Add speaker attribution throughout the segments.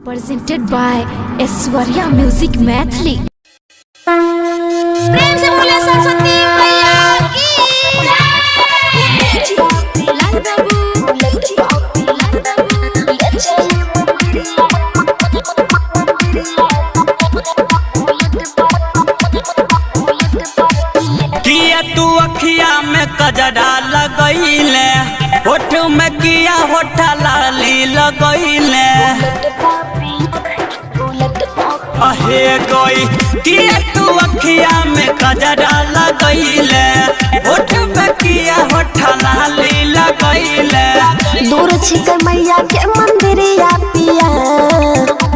Speaker 1: presented by Aishwarya Music Mathli। प्रेम से बोले सरस्वती मैया की लाल बाबू
Speaker 2: किया तू अखिया में कजरा लगैले, होठ में किया होठा लाली लगैले। अहे गोई किया तू अखिया में कजरा लगैले, होठ में किया होठा लाली लगैले।
Speaker 3: दूर छिके मैया के मंदिरिया पिया,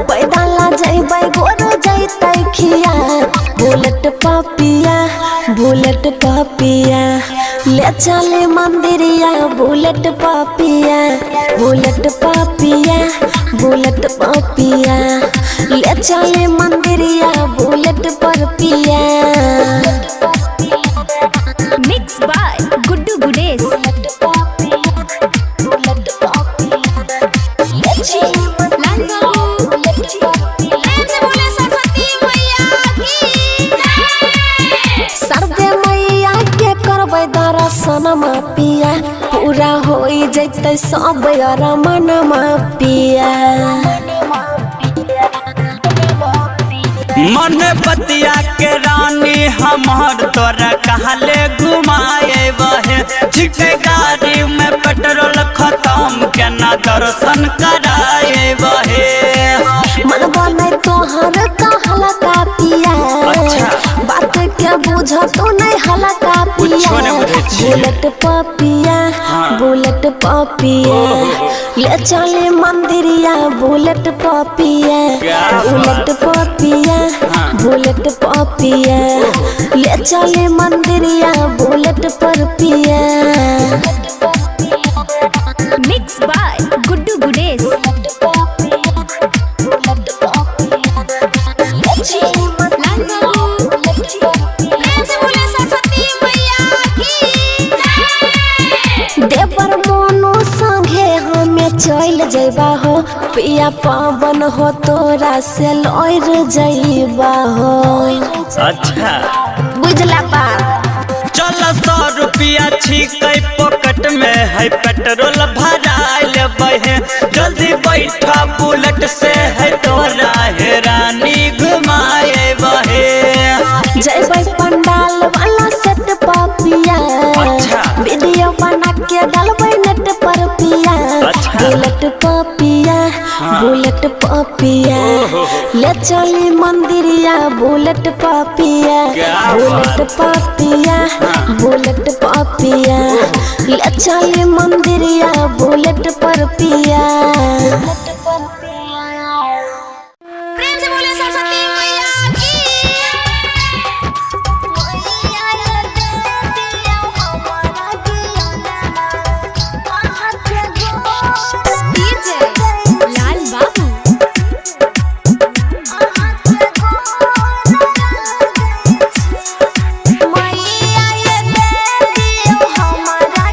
Speaker 3: पैदल जइबै गोर जइतै खिया। बुलेट पपिया बुलेट पपिया ले चले मंदिरिया, बुलेट पपिया बुलेट पपिया बुलेट पपिया ले चले मंदिरिया, बुलेट पर पिया।
Speaker 1: Mix by Guddu Gudesh. लाल बाबू प्रेम से बोले सरस्वती मैया की
Speaker 3: सरदे मैया के करबै दर्शन पिया, पूरा होई जैते सब अरमान पिया।
Speaker 2: मन बतिया के रानी हमार तोरा कहले घुमाए बहे, छिके गाड़ी में पेट्रोल खत्म के ना दर्शन कराए बहे।
Speaker 3: मन बने तोहर कहला का पिया, बात के बुझ तो नहीं हलका पिया। बुलेट पपिया बुलेट पपिया ले चले मंदिरिया, बुलेट पपिया बुलेट पपिया बुलेट पपिया ले चले मंदिरिया, बुलेट पर पिया।
Speaker 1: Mix by Guddu Gudesh. लाल बाबू प्रेम से बोले सरस्वती मैया की
Speaker 3: देवर मोनो संगे हमें चल जइबा हो, पिया पावन हो तोरा से लौर जइबा हो।
Speaker 2: अच्छा
Speaker 3: बुझला पा
Speaker 2: चल 100 रुपया छिकै पॉकेट में है, पेट्रोल भराइल बहे। जल्दी बैठा बुलेट से है तोरा है रानी घुमाए बहे।
Speaker 3: जइबै पंडाल वाला सेट पपिया, वीडियो बना के डालबै नेट पर पिया। बुलेट पपिया बुलेट पपिया ले चली मंदिरिया, बुलेट पपिया बुलेट पपिया बुलेट पपिया ले चली मंदिरिया, बुलेट पर पिया।
Speaker 1: प्रेम से बोले सरस्वती मैया की डीजे लाल बाबू
Speaker 3: हमारा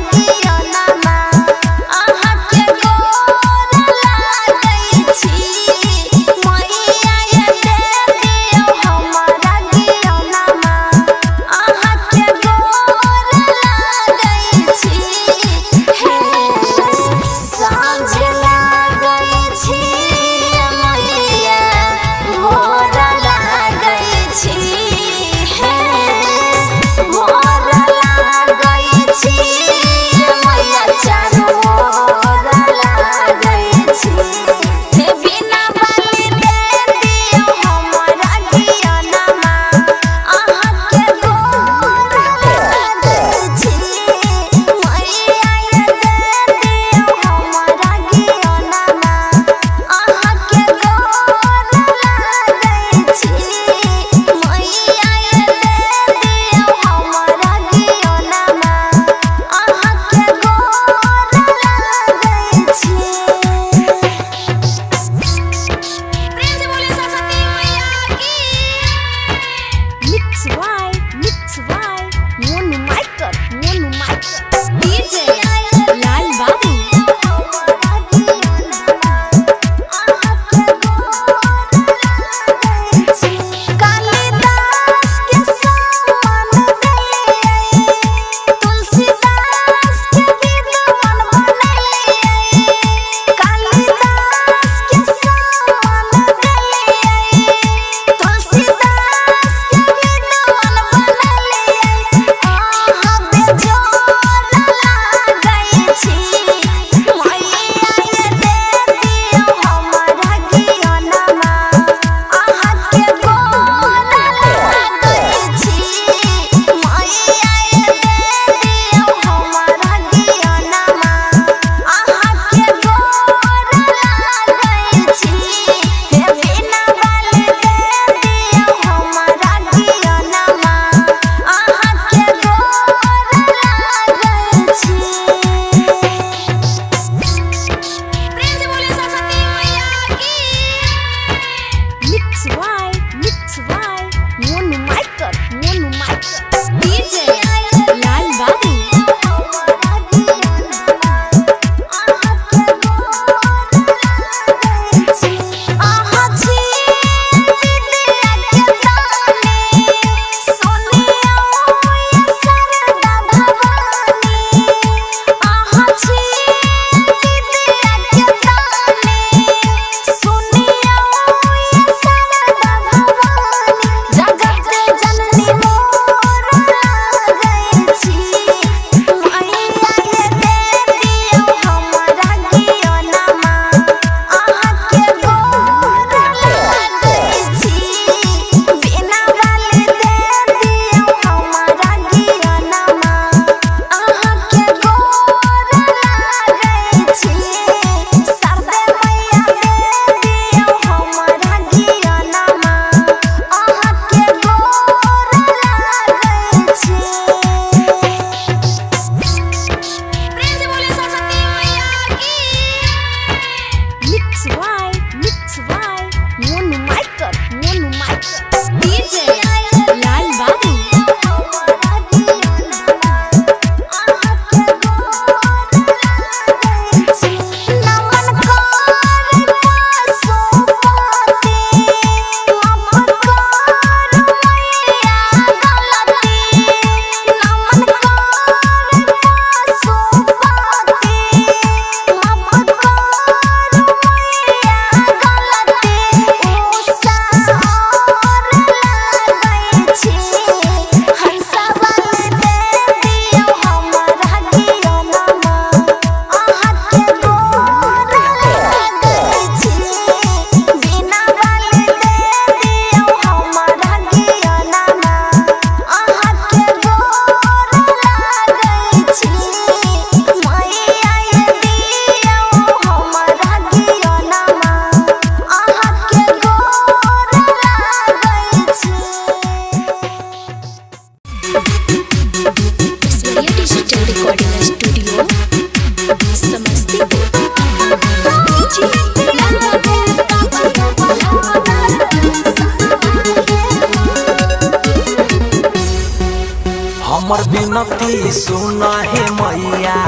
Speaker 4: बिनती सुना हे मैया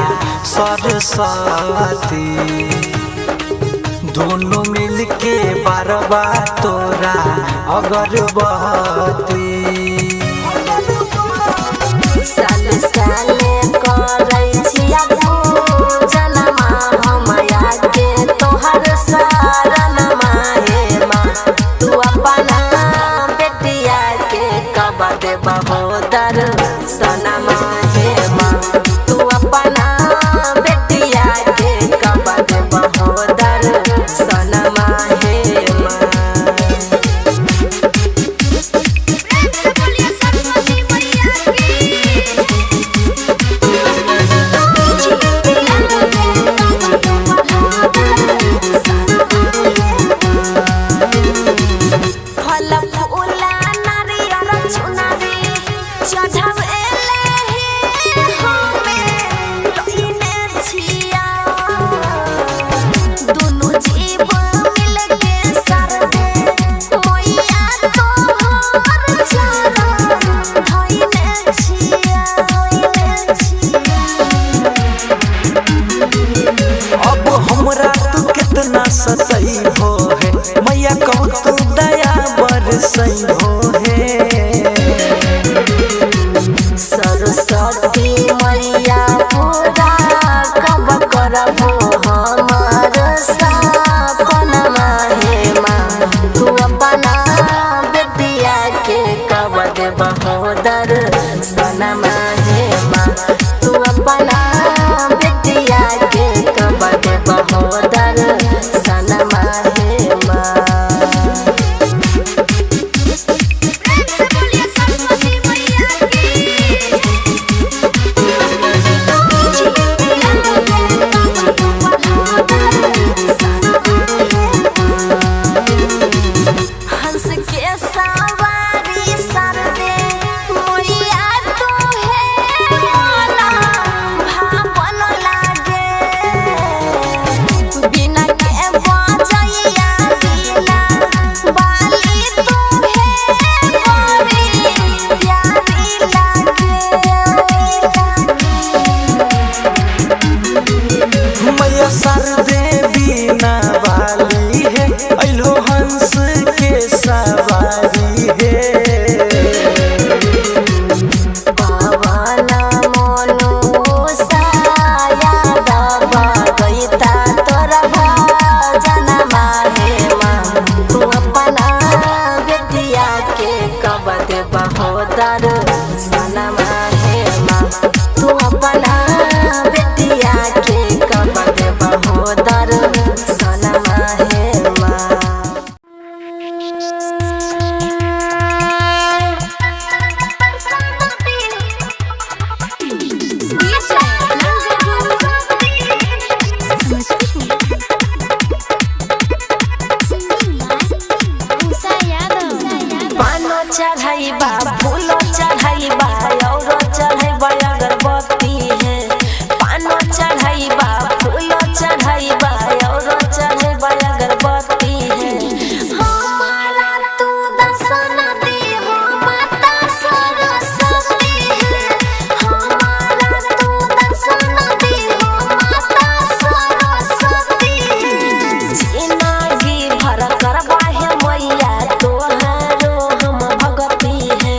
Speaker 4: सरस्वती, दोनों मिलके बारबा तोरा अगरबत्ती।
Speaker 3: साल साले करै छिया पूजनमा हमया के तोहर शरणमा हे माँ। तू अपना बेटिया के कब देबा हो दर्शनमा हे माँ। तू अपना बेटिया के कब देबा हो दर्शनमा हे माँ। फल फूला नारियल चुनरी चढ़ावेले हे हमें लइने छिया। दुनु जीव मिलके सरदे मैया तोहर चरण धइले छिया।
Speaker 4: अब हमरा तू कितना सतई हो है मैया, कहूँ तू दया बरसई हो है।
Speaker 3: सरस्वती मैया पूरा कब करबो हमार सपनमा हे माँ। तू अपना बेटिया के कब देबा हो दर्शनमा हे माँ। तू अपना बेटिया के कब देबा हो दर्शनमा हे माँ। हंस के सवारी सरदे मैया तोहे मोला भावन लागे। बिना के बजैया बिना बाली तोहे बड़ी प्यारी लागे।
Speaker 4: मैया सरदे बिना वाली है, अइलो हंस के सवारी है।
Speaker 3: पवन मोनु साया दबा गईता तोरा भजनमा हे माँ। तू अपना बेटिया के कब देबा हो दर्शनमा हे माँ। तू अपना बेटिया के कब देबा हो दर्शनमा हे माँ। पानो चढ़ाइबा फूलो चढ़ाइबा औरो चढ़ाइबा अगरबत्ती है। पानो चढ़ाइबा फूलो चढ़ाइबा औरो चढ़ाइबा अगरबत्ती है। हमारा तू दर्शन दे हो माता सरस्वती है। हमारा तू दर्शन दे हो माता सरस्वती है। जिंदगी भर करबा है मैया तोहारो हम भगती है।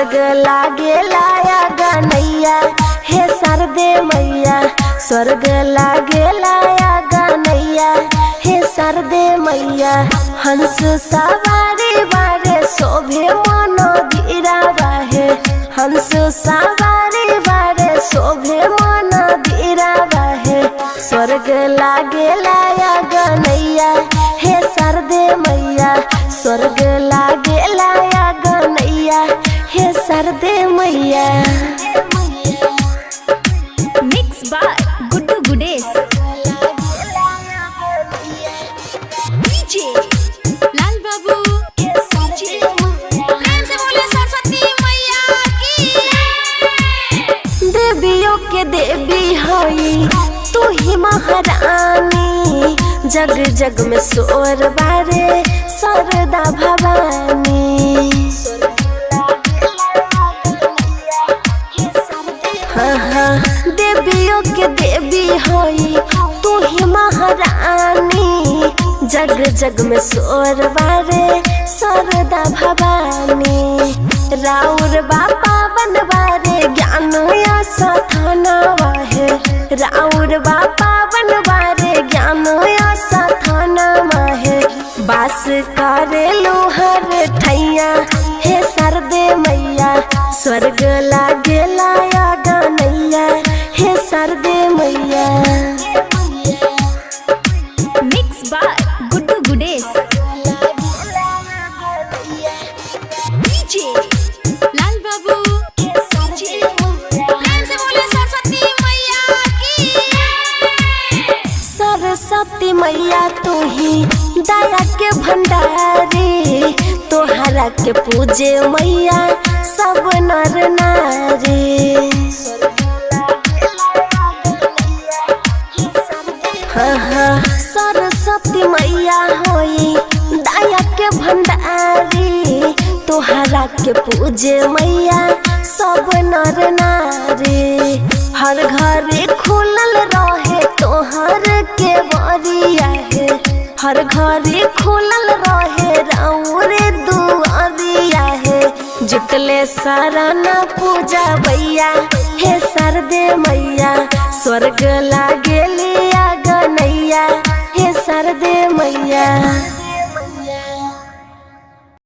Speaker 3: स्वर्ग लागे लाया गनैया हे सरदे मैया स्वर्ग लागे लाया गनैया हे सरदे मैया हंस सवारी बारे शोभे मनो गिरावा है हंस सवारी बारे शोभे मनो गिरावा है स्वर्ग लागे लाया गनैया हे सरदे मैया स्वर्ग लागे लाया गनैया हे सरदे मैया।
Speaker 1: Mix by Guddu Gudesh DJ लाल बाबू प्रेम से बोले सरस्वती मैया की।
Speaker 3: देवियों के देवी हई तू ही महारानी जग जग में शोर बारे सरदा भवानी हाँ देवियों के देवी हई तू ही महारानी जग जग में शोर बारे सरदा भवानी राउर बापा बनवारे ज्ञान या सथानवा है राउर बापा बनवारे ज्ञान या सथानवा है बास करे लोहर ठैया हे सरदे मैया स्वर्ग लागे लाया गनैया हे सरदे मैया।
Speaker 1: Mix by Guddu Gudesh DJ लाल बाबू प्रेम से बोले सरस्वती मैया की।
Speaker 3: सरस्वती मैया तू ही दया के भंडारी तोहरा के पूजे मैया सब नर नारी हाँ सरस्वती मैया होई दया के भंडारी तोहरा के पूजे मैया सब नर नारी हर घर खुलल रहे तोहर के बरिया है हर घर खुलल रहे राउर दुआरिया है जुटले साराना पूजा भैया हे सरदे मैया स्वर्ग लागे लिया गनैया हे सरदे मैया।